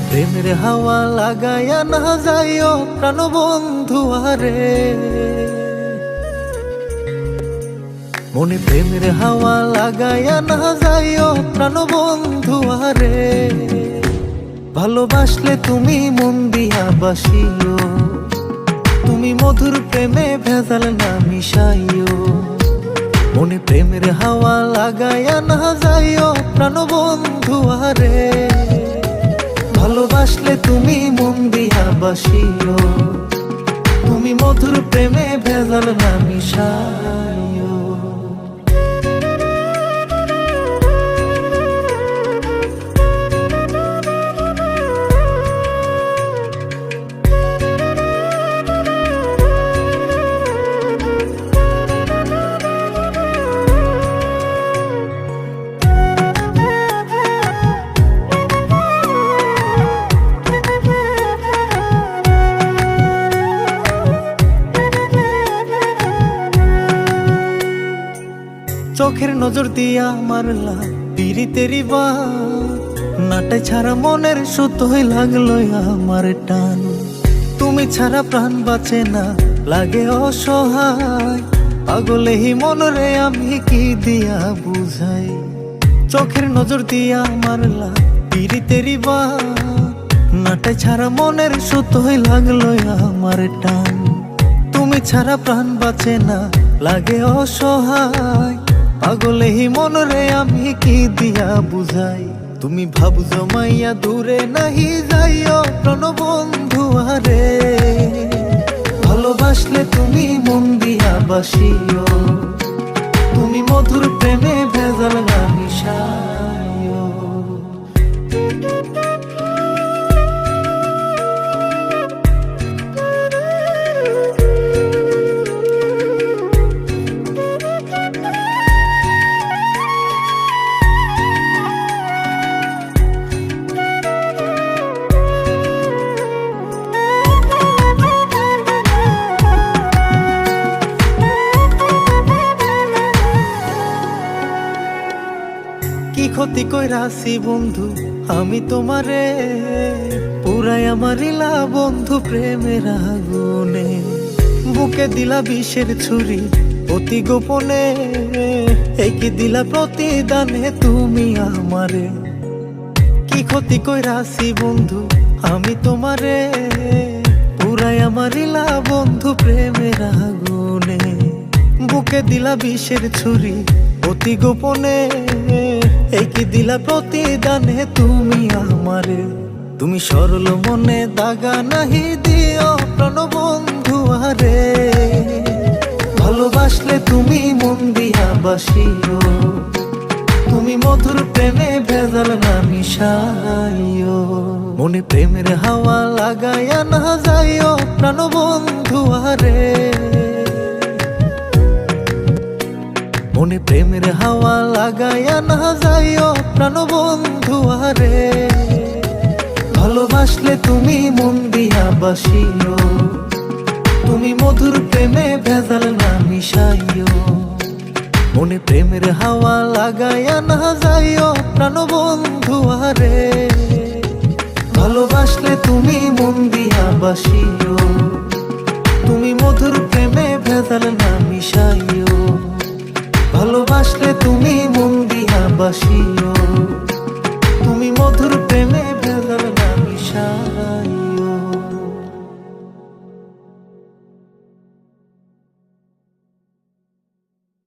প্রেমের হাওয়া লাগাইয়া না যাইও প্রাণ বন্ধু আরে, মনে প্রেমের হাওয়া লাগাইয়া না যাইও প্রাণ বন্ধু আরে। ভালোবাসলে তুমি মন দিয়া বাসিও, তুমি মধুর প্রেমে ভেজাল না মিশাইও। মনে প্রেমের হাওয়া লাগাইয়া না যাইও প্রাণ বন্ধু আরে। ভালোবাসলে তুমি মন দিয়া বাসিও, তুমি মধুর প্রেমে ভেজাল না মিশাইও। চোখের নজর দিয়া মারলা পিরিতেরি বান, নাটে ছাড়া মনের সুতোই লাগলো আমার টান। তুমি ছাড়া প্রাণ বাঁচে না, লাগে অসহায়, পাগলেই মনরে আমি কি দিয়া বুঝাই। চোখের নজর দিয়া মারলা পিরিতেরি বান, নাটে ছাড়া মনের সুতোই লাগলো আমার টান। তুমি ছাড়া প্রাণ বাঁচে না, লাগে অসহায়, পাগলেই মনরে আমি কি দিয়া বুঝাই। তুমি ভাব জমাইয়া দূরে নাহি যাইও প্রাণ বন্ধু আরে। ভালোবাসলে তুমি মন দিয়া বাসিও, তুমি মধুর প্রেমে ভেজাল না মিশাইও। কি ক্ষতি কইরাছি বন্ধু আমি তোমারে, পুরাই আমার ইলা বন্ধু প্রেমের আগুনে। বুকে দিলা বিষের ছুরি অতি গোপনে, একি দিলা প্রতিদানে তুমি আমারে। কি ক্ষতি কইরাছি বন্ধু আমি তোমারে, পুরাই আমার ইলা বন্ধু প্রেমের আগুনে। বুকে দিলা বিষের ছুরি অতি গোপনে, একি দিলা প্রতিদানে তুমি আমারে। তুমি সরল মনে দাগা নাহি দিও প্রাণ বন্ধু আরে। ভালোবাসলে তুমি মন দিয়া বাসিও, তুমি মধুর প্রেমে ভেজাল না মিশাইও। মনে প্রেমের হাওয়া লাগাইয়া না যাইও প্রাণ বন্ধু আরে। মনে প্রেমের হাওয়া লাগাইয়া না যাইও প্রাণ বন্ধু আরে। ভালোবাসলে তুমি মন দিয়া বাসিও, তুমি মধুর প্রেমে ভেজাল না মিশাইও। মনে প্রেমের হাওয়া লাগাইয়া না যাইও প্রাণ বন্ধু আরে। ভালোবাসলে তুমি মন দিয়া বাসিও,